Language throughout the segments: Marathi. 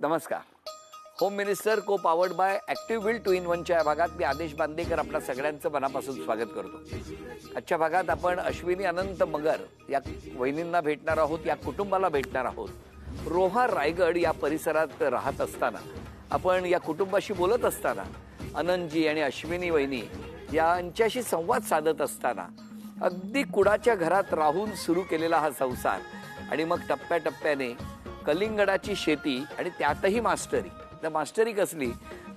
नमस्कार. होम मिनिस्टर को पावर्ड बाय ॲक्टिव्ह बिल्ड 2-in-1च्या या भागात मी आदेश बांदेकर आपल्या सगळ्यांचं मनापासून स्वागत करतो. आजच्या भागात आपण अश्विनी अनंत मगर या वहिनींना भेटणार आहोत, या कुटुंबाला भेटणार आहोत. रोहा रायगड या परिसरात राहत असताना आपण या कुटुंबाशी बोलत असताना अनंतजी आणि अश्विनी वहिनी यांच्याशी संवाद साधत असताना अगदी कुडाच्या घरात राहून सुरू केलेला हा संसार आणि मग टप्प्याटप्प्याने कलिंगडाची शेती आणि त्यातही मास्टरी. तर मास्टरी कसली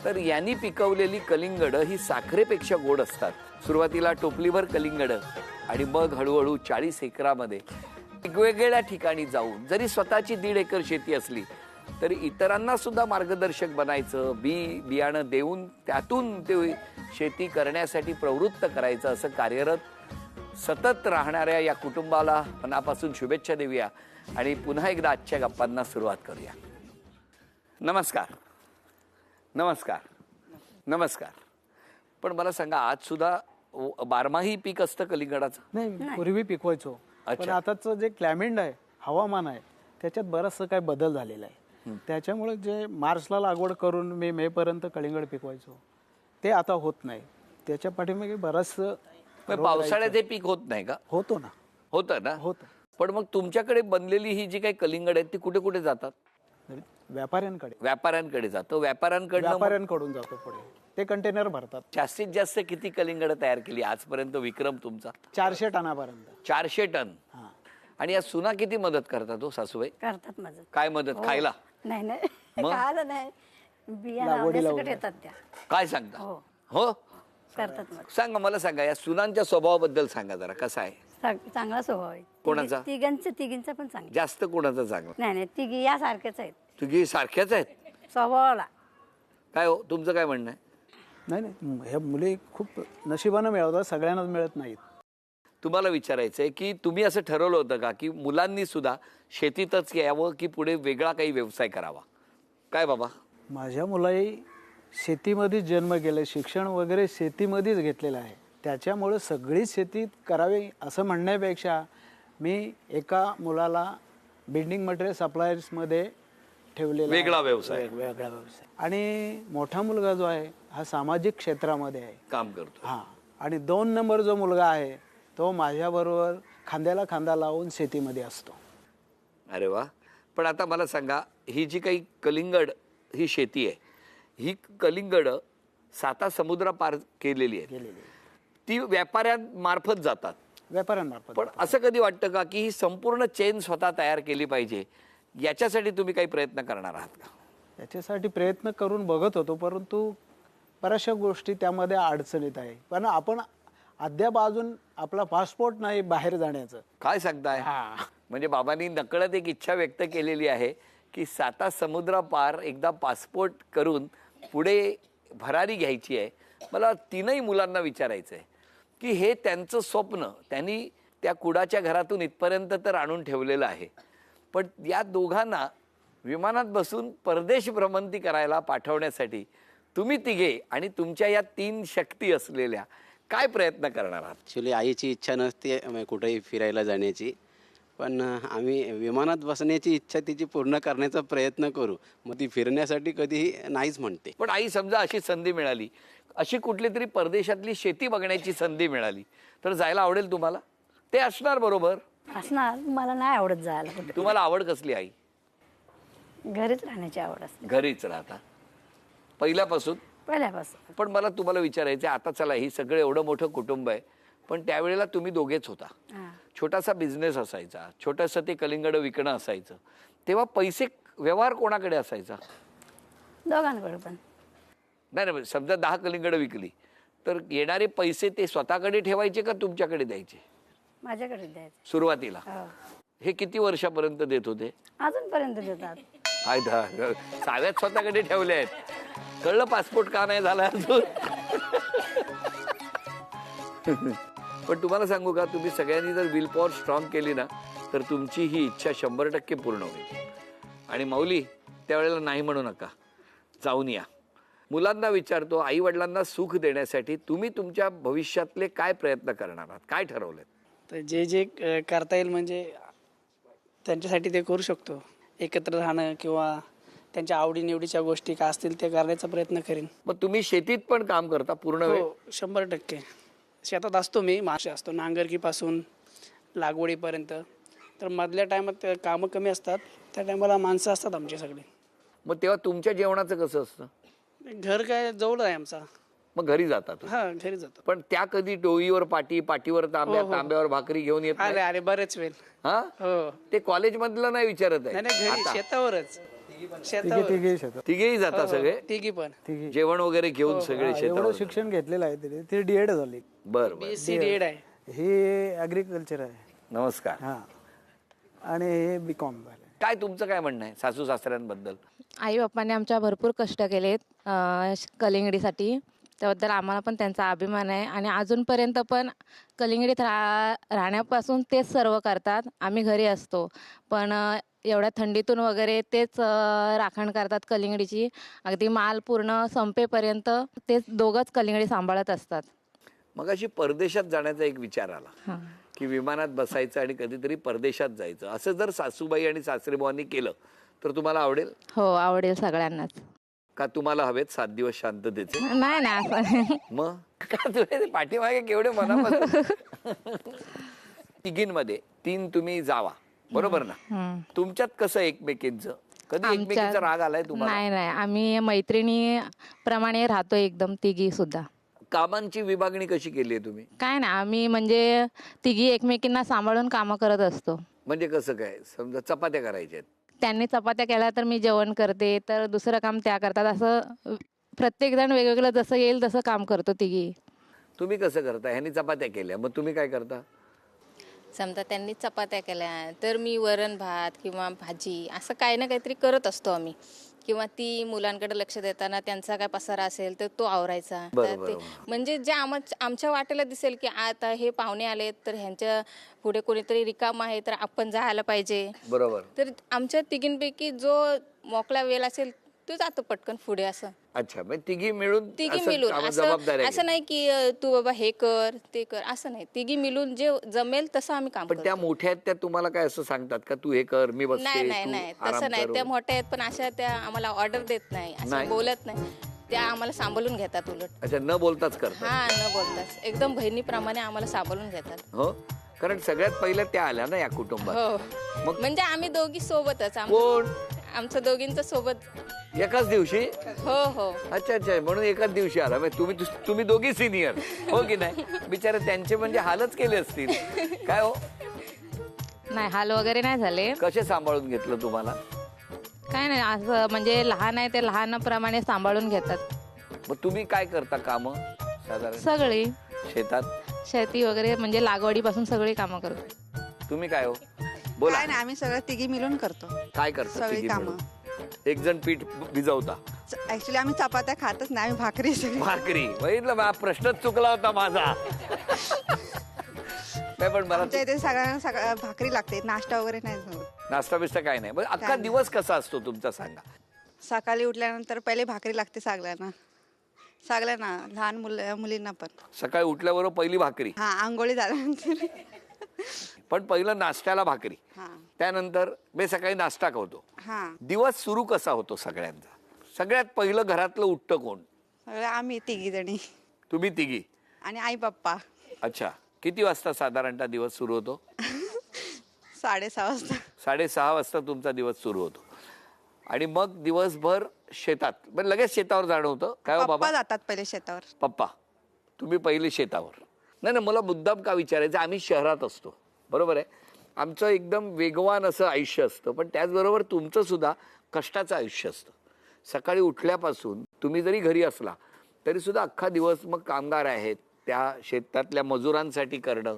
तर यांनी पिकवलेली कलिंगड ही साखरेपेक्षा गोड असतात. सुरुवातीला टोपलीभर कलिंगड आणि मग हळूहळू 40 एकरामध्ये वेगवेगळ्या ठिकाणी जाऊन जरी स्वतःची 1.5 एकर शेती असली तरी इतरांना सुद्धा मार्गदर्शक बनायचं, बियाणं देऊन त्यातून ते शेती करण्यासाठी प्रवृत्त करायचं, असं कार्यरत सतत राहणाऱ्या या कुटुंबाला मनापासून शुभेच्छा देऊया आणि पुन्हा एकदा आजच्या गप्पांना सुरुवात करूया. नमस्कार. नमस्कार. नमस्कार. पण मला सांगा, आज सुद्धा बारमाही पीक असतं कलिंगडाचं? नाही, पूर्वी पिकवायचो, पण आताचं जे क्लायमेट आहे, हवामान आहे, त्याच्यात बराचसा काय बदल झालेला आहे. त्याच्यामुळे जे मार्चला लागवड करून मे पर्यंत कलिंगड पिकवायचो ते आता होत नाही. त्याच्या पाठीमागे बरंचसं पावसाळ्यात हे पीक होत नाही का? होतो ना. होतं ना. होतं. पण मग तुमच्याकडे बनलेली ही जी काही कलिंगड आहेत ती कुठे कुठे जातात? व्यापाऱ्यांकडे जातो. व्यापाऱ्यांकडून जातो पुढे, ते कंटेनर भरतात. जास्तीत जास्त किती कलिंगड तयार केली आजपर्यंत विक्रम तुमचा? 400 टनापर्यंत. 400 टन. आणि या सुना किती मदत करतात हो सासूबाई? करतात मदत. काय मदत? खायला? नाही नाही, खायला नाही, बिया लावण्यासाठी येतात त्या. काय सांगता? हो, करतात मदत. सांगा, मला सांगा, या सुनांच्या स्वभावाबद्दल सांगा जरा. कसा आहे? चांगला स्वभाव आहे. कोणाचा? तिघींचा पण चांगला. जास्त कोणाचा चांगला? नाही, तिघी या सारख्याच आहेत. तुझी सारख्याच आहेत स्वभावाला. काय हो, तुमचं काय म्हणणं आहे? नाही, ह्या मुली खूप नशिबानं मिळवतात, सगळ्यांनाच मिळत नाहीत. तुम्हाला विचारायचं आहे की तुम्ही असं ठरवलं होतं का की मुलांनी सुद्धा शेतीतच यावं की पुढे वेगळा काही व्यवसाय करावा? काय बाबा? माझ्या मुलाही शेतीमध्ये जन्म गेले, शिक्षण वगैरे शेतीमध्येच घेतलेलं आहे. त्याच्यामुळे सगळी शेती करावी असं म्हणण्यापेक्षा मी एका मुलाला बिल्डिंग मटेरियल सप्लायर्समध्ये ठेवलेला वेगळा व्यवसाय. आणि मोठा मुलगा जो आहे हा सामाजिक क्षेत्रामध्ये आहे, काम करतो. आणि 2 नंबर जो मुलगा आहे तो माझ्याबरोबर खांद्याला खांदा लावून शेतीमध्ये असतो. अरे वा. पण आता मला सांगा, ही जी काही कलिंगड ही शेती आहे, ही कलिंगड 7 समुद्र पार केलेली आहे, ती व्यापाऱ्यांमार्फत जातात. व्यापाऱ्यांमार्फत. पण असं कधी वाटतं का की ही संपूर्ण चेन स्वतः तयार केली पाहिजे? याच्यासाठी तुम्ही काही प्रयत्न करणार आहात का? याच्यासाठी प्रयत्न करून बघत होतो, परंतु बऱ्याचशा गोष्टी त्यामध्ये अडचणीत आहे. पण आपण अद्याप अजून आपला पासपोर्ट नाही बाहेर जाण्याचं. काय सांगताय? म्हणजे बाबांनी नकळत एक इच्छा व्यक्त केलेली आहे की 7 समुद्र पार एकदा पासपोर्ट करून पुढे भरारी घ्यायची आहे. मला 3ही मुलांना विचारायचं आहे की हे त्यांचं स्वप्न त्यांनी त्या कुडाच्या घरातून इथपर्यंत तर आणून ठेवलेलं आहे, पण या दोघांना विमानात बसून परदेश भ्रमंती करायला पाठवण्यासाठी तुम्ही तिघे आणि तुमच्या या 3 शक्ती असलेल्या काय प्रयत्न करणार आहात? ॲक्च्युली आईची इच्छा नसते कुठेही फिरायला जाण्याची, पण आम्ही विमानात बसण्याची इच्छा तिची पूर्ण करण्याचा प्रयत्न करू. मग ती फिरण्यासाठी कधीही नाहीच म्हणते. पण आई, समजा अशी संधी मिळाली, अशी कुठली तरी परदेशातली शेती बघण्याची संधी मिळाली तर जायला आवडेल तुम्हाला? ते असणार बरोबर? असणार. मला नाही आवडत जायला कुठे. तुम्हाला आवड कसली आई? घरीच राहण्याची आवड असते. घरीच राहता पहिल्यापासून? पहिल्यापासून. पण मला तुम्हाला विचारायचं आहे, आता चला ही सगळं एवढं मोठं कुटुंब आहे, पण त्यावेळेला तुम्ही दोघेच होता, छोटासा बिझनेस असायचा, छोटंसं ते कलिंगड विकणं असायचं, तेव्हा पैसे व्यवहार कोणाकडे असायचा? दोघांकडे पण. नाही, समजा 10 कलिंगड विकली तर येणारे पैसे ते स्वतःकडे ठेवायचे का तुमच्याकडे द्यायचे? माझ्याकडे द्यायचे सुरुवातीला. हे किती वर्षापर्यंत देत होते? अजूनपर्यंत देतात. साव्यात स्वतःकडे ठेवले आहेत. कळलं पासपोर्ट का नाही झाला अजून? पण तुम्हाला सांगू का, तुम्ही सगळ्यांनी जर विल पॉवर स्ट्रॉंग केली ना तर तुमची ही इच्छा 100% पूर्ण होईल. आणि माऊली, त्यावेळेला नाही म्हणू नका, जाऊन या. मुलांना विचारतो, आई वडिलांना सुख देण्यासाठी तुम्ही तुमच्या भविष्यातले काय प्रयत्न करणार आहात? काय ठरवलेत? तर जे जे करता येईल म्हणजे त्यांच्यासाठी ते करू शकतो. एकत्र राहणं किंवा त्यांच्या आवडीनिवडीच्या गोष्टी काय असतील ते करण्याचा प्रयत्न करेन. मग तुम्ही शेतीत पण काम करता पूर्ण वेळ? हो 100% शेतात असतो मी. मासे असतो नांगरकीपासून लागवडीपर्यंत. तर मधल्या टायमात कामं कमी असतात, त्या टायमाला माणसं असतात आमची सगळी. मग तेव्हा तुमच्या जेवणाचं कसं असतं? घर काय जवळ आहे आमचा. मग घरी जातात? हा घरी जातो. पण त्या कधी डोईवर पाठीवर तांब्या, तांब्यावर भाकरी घेऊन येत अरे नाही? अरे बरेच वेळ. हा, हो ते कॉलेज मधलं नाही विचारत नाही आहे. नाही घरी आता शेतावरच. तिघे शेतावर तिघे शेतात तिघेही जाता सगळे तिघी पण. तिघे जेवण वगैरे घेऊन सगळे एवढं शेतावर? शिक्षण घेतलेलं आहे तरी ते डीएड झाली. बरं बरं. BSc DED आहे. हे ॲग्रिकल्चर आहे. नमस्कार. हां आणि हे BCom झाले. काय तुमचं काय म्हणणं आहे सासू सासऱ्यांबद्दल? आई बाप्पाने आमच्या भरपूर कष्ट केलेत कलिंगडीसाठी. त्याबद्दल आम्हाला पण त्यांचा अभिमान आहे आणि अजूनपर्यंत पण कलिंगडीत राहण्यापासून तेच सर्व करतात. आम्ही घरी असतो पण एवढ्या थंडीतून वगैरे तेच राखण करतात कलिंगडीची. अगदी माल पूर्ण संपेपर्यंत तेच दोघंच कलिंगडी सांभाळत असतात. मग अशी परदेशात जाण्याचा एक विचार आला हां. की विमानात बसायचं आणि कधीतरी परदेशात जायचं. असं जर सासूबाई आणि सासरेबुवांनी केलं तर तुम्हाला आवडेल हो आवडेल सगळ्यांनाच. का? तुम्हाला हवेत 7 दिवस शांततेचे? नाही नाही असं नाही. मग का तुझे पाठीमागे केवढे मनापासून? तिघींमध्ये 3 तुम्ही जावा, बरोबर ना? हम्म. तुमच्यात कसं एकमेकींचं? कधी एकमेकींचा राग आलाय तुम्हाला? नाही नाही आम्ही मैत्रिणी प्रमाणे राहतो एकदम तिघी सुद्धा. कामांची विभागणी कशी केली आहे तुम्ही? काय नाही आम्ही म्हणजे तिघी एकमेकींना सांभाळून कामं करत असतो. म्हणजे कसं काय? समजा चपात्या करायच्या आहेत, त्यांनी चपात्या केल्या तर मी जेवण करते, तर दुसरं काम त्या करतात. असं प्रत्येकजण वेगवेगळं जसं येईल तसं काम करतो तिघी. तुम्ही कसं करता? ह्यांनी चपात्या केल्या, मग तुम्ही काय करता? समजा त्यांनी चपात्या केल्या तर मी वरण भात किंवा भाजी असं काही ना काहीतरी करत असतो आम्ही. किंवा ती मुलांकडे लक्ष देताना त्यांचा काय पसारा असेल तर तो आवरायचा. तर ते म्हणजे जे आमच्या वाटेला दिसेल की आता हे पाहुणे आले तर ह्यांच्या पुढे कोणीतरी रिकाम आहे तर आपण जायला पाहिजे. बरोबर. तर आमच्या तिघींपैकी जो मोकळा वेळ असेल तो जातो पटकन पुढे. असं अच्छा, म्हणजे तिघी मिळून असं असं नाही की तू बाबा हे कर ते कर असं नाही. तिघी मिळून जे जमेल तसं आम्ही काम पण करतो. त्या मोठ्या आहेत त्या तुम्हाला काय असं सांगतात का तू हे कर मी बसते, नाही नाही तू नाही आराम तसं नाही. कर? त्या मोठ्या आहेत पण अशा त्या आम्हाला ऑर्डर देत नाही, नाही. असं बोलत नाही. त्या आम्हाला सांभाळून घेतात उलट. अच्छा, न बोलताच करतात? हा न बोलताच एकदम बहिणीप्रमाणे आम्हाला सांभाळून घेतात. हो, कारण सगळ्यात पहिल्या त्या आल्या ना या कुटुंबात. हो मग म्हणजे आम्ही दोघी सोबतच. कोण? आमचं दोघींचं सोबत. एकाच दिवशी? हो हो अच्छा अच्छा, म्हणून एकाच दिवशी आला. म्हणजे तुम्ही दोघी सिनियर हो की नाही? बिचारे त्यांचे म्हणजे हालच केले असतील. काय हो, नाही हाल वगैरे नाही झाले. कसे सांभाळून घेतलं तुम्हाला? काय नाही असं म्हणजे लहान आहे ते लहानाप्रमाणे सांभाळून घेतात. मग तुम्ही काय करता काम साधारण सगळी शेतात? शेती वगैरे म्हणजे लागवडीपासून सगळी कामं करतो. तुम्ही काय हो बोला. काय नाही आम्ही सगळं तिघी मिळून करतो काय करता सगळी तिघी कामं. मिळून? एक जण पीठ भिजवता? ऍक्च्युली आम्ही चपात्या खातच नाही, आम्ही भाकरी सगळी. भाकरी? बघितलं बा, प्रश्नच चुकला होता माझा. नाही पण मला आमच्या इथे सगळ्यांना भाकरी लागते, नाश्ता वगैरे नाही होत. नाश्ता बिस्ता काय नाही. बरं, अख्खा काय दिवस कसा असतो तुमचा सांगा? सकाळी उठल्यानंतर पहिले भाकरी लागते सगळ्यांना लहान मुलींना पण. सकाळी उठल्याबरोबर पहिली भाकरी? हा आंघोळी झाल्यानंतर. पण पहिलं नाश्त्याला भाकरी, हा त्यानंतर मी सकाळी नाश्ता करतो. हा दिवस सुरू कसा होतो सगळ्यांचा? सगळ्यात पहिलं घरातलं उठतं कोण? सगळं आम्ही तिघी जणी तुम्ही तिघी आणि आई पप्पा. अच्छा, किती वाजता साधारणतः दिवस सुरू होतो? 6:30 वाजता. 6:30 वाजता तुमचा दिवस सुरू होतो आणि मग दिवसभर शेतात. पण लगेच शेतावर जाणं होतं काय हो पप्पा बाबा? जातात पहिले शेतावर. पप्पा, तुम्ही पहिले शेतावर? नाही नाही, मला मुद्दाम का विचारायचं, आम्ही शहरात असतो बरोबर आहे. आमचं एकदम वेगवान असं आयुष्य असतं, पण त्याचबरोबर तुमचं सुद्धा कष्टाचं आयुष्य असतं. सकाळी उठल्यापासून तुम्ही जरी घरी असला तरी सुद्धा अख्खा दिवस मग कामगार आहेत त्या शेतातल्या मजुरांसाठी करणं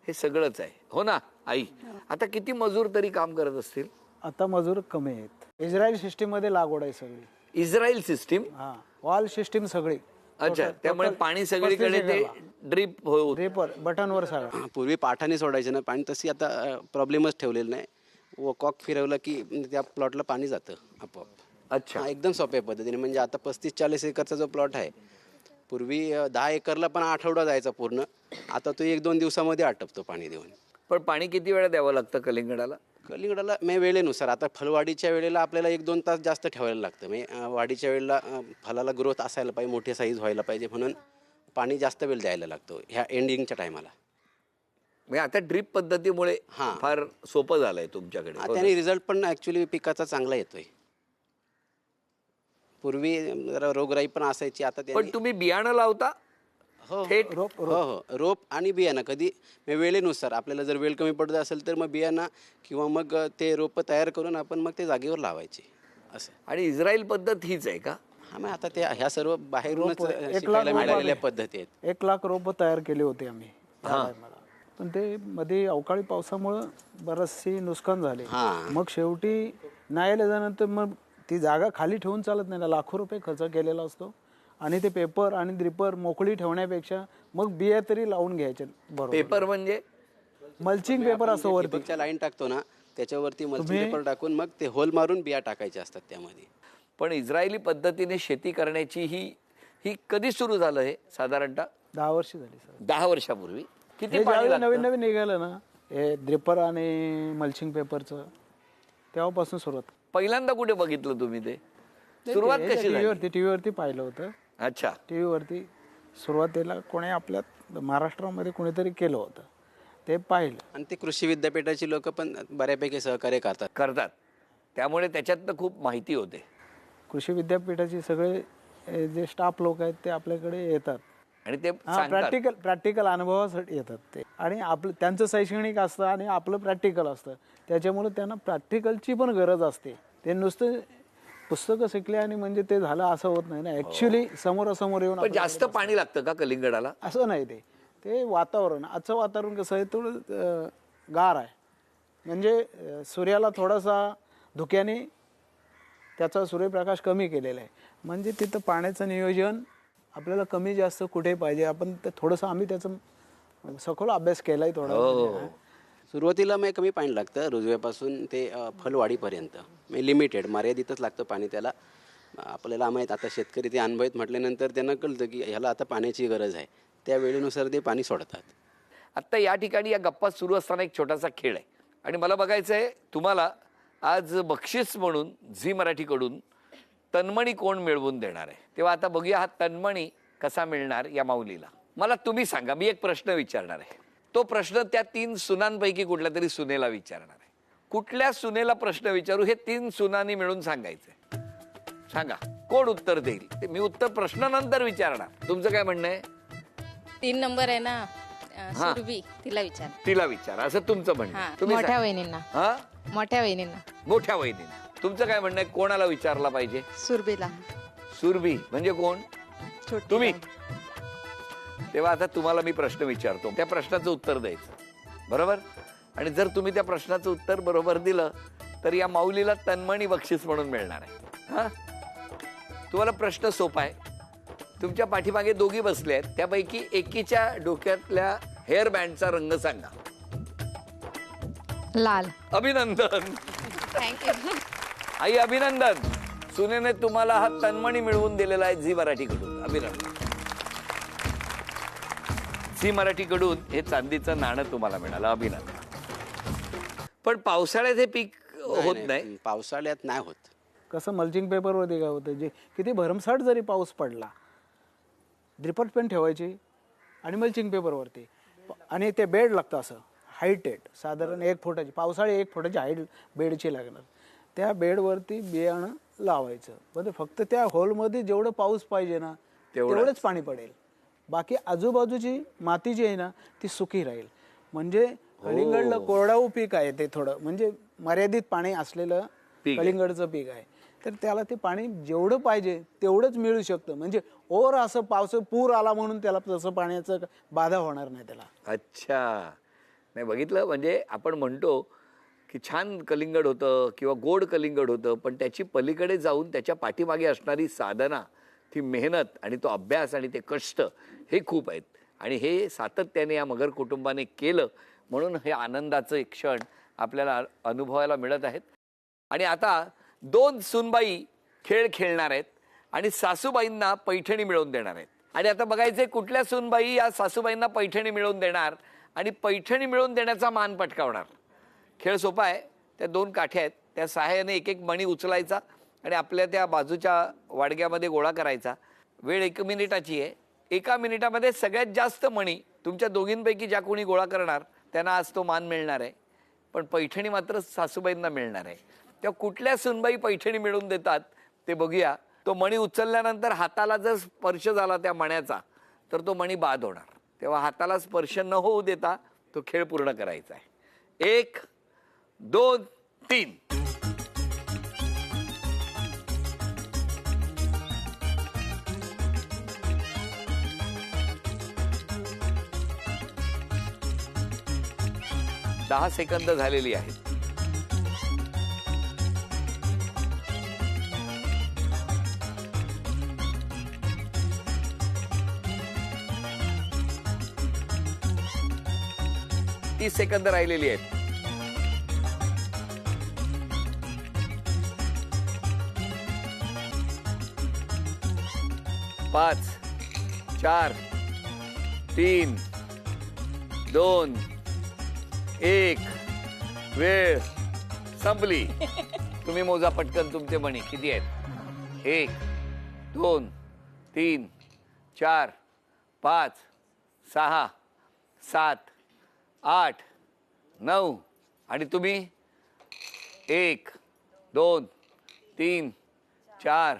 हे सगळंच आहे हो ना आई? आता किती मजूर तरी काम करत असतील? आता मजूर कमी आहेत. इस्रायल सिस्टीम मध्ये लागवड आहे सगळी. Israel system? हा, वॉल सिस्टीम सगळी. अच्छा, त्यामुळे पाणी सगळीकडे ते ड्रिप होत. ड्रिपर बटनवर सगळं. पूर्वी पाठाने सोडायचे ना पाणी, तशी आता प्रॉब्लेमच ठेवलेलं नाही. व कॉक फिरवलं की त्या प्लॉटला पाणी जातं आपोआप. अच्छा, एकदम सोप्या पद्धतीने. म्हणजे आता 35-40 एकरचा जो प्लॉट आहे, पूर्वी 10 एकरला पण आठवडा जायचा पूर्ण. आता तो 1-2 दिवसामध्ये आटपतो पाणी देऊन. पण पाणी किती वेळा द्यावं लागतं कलिंगडाला? कलिंगडाला वेळेनुसार आता फलवाढीच्या वेळेला आपल्याला 1-2 तास जास्त ठेवायला लागतं. वाढीच्या वेळेला फलाला ग्रोथ असायला पाहिजे, मोठी साईज व्हायला पाहिजे, म्हणून पाणी जास्त वेळ द्यायला लागतो ह्या एंडिंगच्या टायमाला. म्हणजे आता ड्रीप पद्धतीमुळे हां. फार सोपं झालंय तुमच्याकडे. हो ना? त्याने रिझल्ट पण ॲक्च्युली पिकाचा चांगला येतोय. पूर्वी जरा रोगराई पण असायची, आता पण तुम्ही बियाणं लावता हो थेट? हो रोप आणि बियाणं कधी वेळेनुसार आपल्याला जर वेळ कमी पडत असेल तर मग बियाणं किंवा मग ते रोपं तयार करून आपण मग ते जागेवर लावायचे असं. आणि इस्रायल पद्धत हीच आहे का? हा मग आता ते ह्या सर्व बाहेरूनच रोपं, 1 लाख शिकायला मिळालेल्या रोपाले. पद्धती आहेत. 1 लाख रोपं तयार केली होती आम्ही त्या हां. टायमाला. पण ते मध्ये अवकाळी पावसामुळं बरचशी नुकसान झाले. हां. मग शेवटी नाही आल्यानंतर मग ती जागा खाली ठेवून चालत नाही ना, लाखो रुपये खर्च केलेला असतो आणि ते पेपर आणि ड्रिपर मोकळी ठेवण्यापेक्षा मग बिया तरी लावून घ्यायचे. बरोबर, पेपर म्हणजे मल्चिंग पेपर असं वरती. ठिबकच्या लाईन टाकतो ना त्याच्यावरती मल्चिंग पेपर टाकून मग ते होल मारून बिया टाकायच्या असतात त्यामध्ये. पण इस्रायली पद्धतीने शेती करण्याची ही कधी सुरू झालं हे साधारणतः? 10 वर्ष झाली सर. 10 वर्षापूर्वी. किती हे पाणी ज्यावेळी लागतं? नवीन नवीन निघालं ना हे ड्रिपर आणि मल्चिंग पेपरचं, तेव्हापासून सुरुवात. पहिल्यांदा कुठे बघितलं तुम्ही ते? सुरुवात कशी झाली? टीव्हीवरती पाहिलं होतं. अच्छा. टीव्हीवरती सुरुवातीला कोणी आपल्या महाराष्ट्रामध्ये कोणीतरी केलं होतं, ते पाहिलं. आणि ते कृषी विद्यापीठाची लोक पण बऱ्यापैकी सहकार्य करतात. त्यामुळे त्याच्यातनं खूप माहिती होते. कृषी विद्यापीठाचे सगळे जे स्टाफ लोक आहेत ते आपल्याकडे येतात आणि ते सांगतात. प्रॅक्टिकल अनुभवासाठी येतात ते. आणि आपलं त्यांचं शैक्षणिक असतं आणि आपलं प्रॅक्टिकल असतं, त्याच्यामुळे त्यांना प्रॅक्टिकलची पण गरज असते. ते नुसतं पुस्तकं शिकले आणि म्हणजे ते झालं असं होत नाही ना. ॲक्च्युली समोरासमोर येऊन पण जास्त पाणी लागतं का कलिंगडाला? असं नाही. ते वातावरण, आजचं वातावरण कसं आहे, थोडं गार आहे. म्हणजे सूर्याला थोडासा धुक्याने त्याचा सूर्यप्रकाश कमी केलेला आहे. म्हणजे तिथं पाण्याचं नियोजन आपल्याला कमी जास्त कुठे पाहिजे, आपण ते थोडंसं आम्ही त्याचं सखोल अभ्यास केला आहे थोडा. सुरुवातीला कमी पाणी लागतं रुजव्यापासून ते फलवाढीपर्यंत. लिमिटेड मर्यादितच लागतं पाणी त्याला. आपल्याला माहीत आता शेतकरी ते अनुभवित म्हटल्यानंतर त्यांना कळतं की ह्याला आता पाण्याची गरज आहे, त्या वेळेनुसार ते पाणी सोडतात. आत्ता या ठिकाणी या गप्पा सुरू असताना एक छोटासा खेळ आहे आणि मला बघायचं आहे तुम्हाला आज बक्षीस म्हणून झी मराठीकडून तन्मणी कोण मिळवून देणार आहे. तेव्हा आता बघूया हा तन्मणी कसा मिळणार या माऊलीला. मला तुम्ही सांगा, मी एक प्रश्न विचारणार आहे. तो प्रश्न त्या 3 सुनांपैकी कुठल्या तरी सुनेला विचारणार आहे. कुठल्या सुनेला प्रश्न विचारू हे 3 सुनांनी मिळून सांगायचंय. सांगा कोण उत्तर देईल ते. मी उत्तर प्रश्नानंतर विचारणार. तुमचं काय म्हणणं आहे? 3 नंबर आहे ना सुरभी, तिला विचार. तिला विचारा असं तुमचं म्हणणं आहे. तुम्ही मोठ्या वहिनींना. हा, मोठ्या वहिनींना. मोठ्या वहिनीला. तुमचं काय म्हणणं आहे? कोणाला विचारला पाहिजे? सुरभीला. सुरभी म्हणजे कोण? तुम्ही. तेव्हा आता तुम्हाला मी प्रश्न विचारतो, त्या प्रश्नाचं उत्तर द्यायचं, बरोबर? आणि जर तुम्ही त्या प्रश्नाचं उत्तर बरोबर दिलं तर या माऊलीला तन्मणी बक्षीस म्हणून मिळणार आहे. हा, तुम्हाला प्रश्न सोपा आहे. तुमच्या पाठीमागे दोघी बसले आहेत, त्यापैकी एकीच्या डोक्यातल्या हेअर बँडचा रंग सांगा. लाल. अभिनंदन थँक्यू. आई, अभिनंदन. सुनेने तुम्हाला हा तन्मणी मिळवून दिलेला आहे झी मराठीकडून. अभिनंदन. झी मराठीकडून हे चांदीचं नाणं तुम्हाला मिळालं. अभिनंदन. पण पावसाळ्यात हे पीक होत नाही. पावसाळ्यात नाही होत. कसं मल्चिंग पेपरवरती काय होतं, जे किती भरमसाठ जरी पाऊस पडला, ड्रिपर पेन ठेवायची आणि मल्चिंग पेपरवरती, आणि ते बेड लागतं असं हाईटेड, साधारण 1 फुटाची, पावसाळी 1 फुटाची हाईट बेडची लागणार. त्या बेडवरती बियाणं लावायचं. म्हणजे फक्त त्या होलमध्ये जेवढं पाऊस पाहिजे ना तेवढंच पाणी पडेल. बाकी आजूबाजूची माती जी आहे ना ती सुकी राहील. म्हणजे कलिंगडला कोरडाऊ पीक आहे ते, थोडं म्हणजे मर्यादित पाणी असलेलं कलिंगडचं पीक आहे. तर त्याला ते पाणी जेवढं पाहिजे तेवढंच मिळू शकतं. म्हणजे ओर असं पावस पूर आला म्हणून त्याला तसं पाण्याचं बाधा होणार नाही त्याला. अच्छा, नाही बघितलं. म्हणजे आपण म्हणतो की छान कलिंगड होतं किंवा गोड कलिंगड होतं, पण त्याची पलीकडे जाऊन त्याच्या पाठीमागे असणारी साधना, ती मेहनत आणि तो अभ्यास आणि ते कष्ट हे खूप आहेत. आणि हे सातत्याने या मगर कुटुंबाने केलं म्हणून हे आनंदाचे क्षण आपल्याला अनुभवायला मिळत आहेत. आणि आता 2 सुनबाई खेळ खेळणार आहेत आणि सासूबाईंना पैठणी मिळवून देणार आहेत. आणि आता बघायचे कुठल्या सुनबाई या सासूबाईंना पैठणी मिळवून देणार आणि पैठणी मिळवून देण्याचा मान पटकावणार. खेळ सोपा आहे. त्या 2 काठ्या आहेत, त्या सहाय्याने एक एक मणी उचलायचा आणि आपल्या त्या बाजूच्या वाडग्यामध्ये गोळा करायचा. वेळ 1 मिनिटाची आहे. 1 मिनिटामध्ये सगळ्यात जास्त मणी तुमच्या दोघींपैकी ज्या कोणी गोळा करणार त्यांना आज तो मान मिळणार आहे. पण पैठणी मात्र सासूबाईंना मिळणार आहे. तेव्हा कुठल्या सुनबाई पैठणी मिळवून देतात ते बघूया. तो मणी उचलल्यानंतर हाताला जर स्पर्श झाला त्या मण्याचा तर तो मणी बाद होणार. तेव्हा हाताला स्पर्श न होऊ देता तो खेळ पूर्ण करायचा आहे. 1 2 3. दहा सेकंद झालेली आहेत. तीस सेकंद राहिलेली आहेत. 5 4 3 2 1. वेळ संपली. तुम्ही मोजा पटकन तुमचे मणी किती आहेत. 1 2 3 4 5 6 7 8 9 आणि तुम्ही 1 2 3 4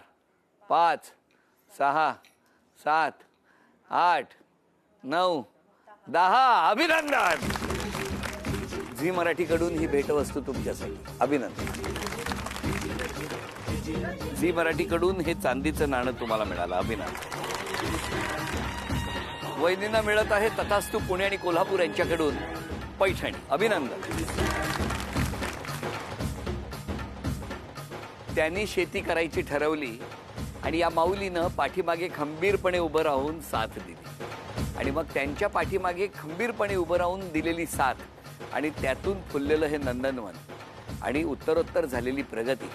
5 6 7 8 9 10. अभिनंदन. झी मराठीकडून ही भेटवस्तू तुमच्यासाठी. अभिनंदन. झी मराठीकडून हे चांदीचं नाणं तुम्हाला मिळालं. अभिनंदन. वहिनींना मिळत आहे तथास्तु पुणे आणि कोल्हापूर यांच्याकडून पैठणी. अभिनंदन. त्यांनी शेती करायची ठरवली आणि या माऊलीनं पाठीमागे खंबीरपणे उभं राहून साथ दिली आणि मग त्यांच्या पाठीमागे खंबीरपणे उभं राहून दिलेली साथ आणि त्यातून फुललेलं हे नंदनवन आणि उत्तरोत्तर झालेली प्रगती.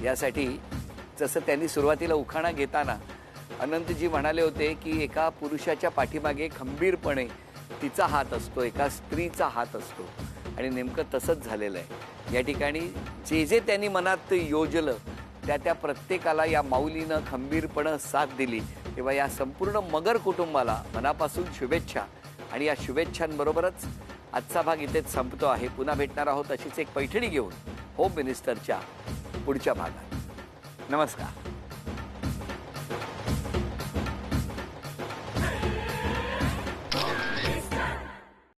यासाठी जसं त्यांनी सुरुवातीला उखाणा घेताना अनंतजी म्हणाले होते की एका पुरुषाच्या पाठीमागे खंबीरपणे तिचा हात असतो, एका स्त्रीचा हात असतो आणि नेमकं तसंच झालेलं आहे. या ठिकाणी जे जे त्यांनी मनात योजलं त्या प्रत्येकाला या माऊलीनं खंबीरपणे साथ दिली. तेव्हा या संपूर्ण मगर कुटुंबाला मनापासून शुभेच्छा आणि या शुभेच्छांबरोबरच आजचा भाग इथेच संपतो आहे. पुन्हा भेटणार आहोत अशीच एक पैठणी घेऊन होम मिनिस्टरच्या पुढच्या भागात. नमस्कार.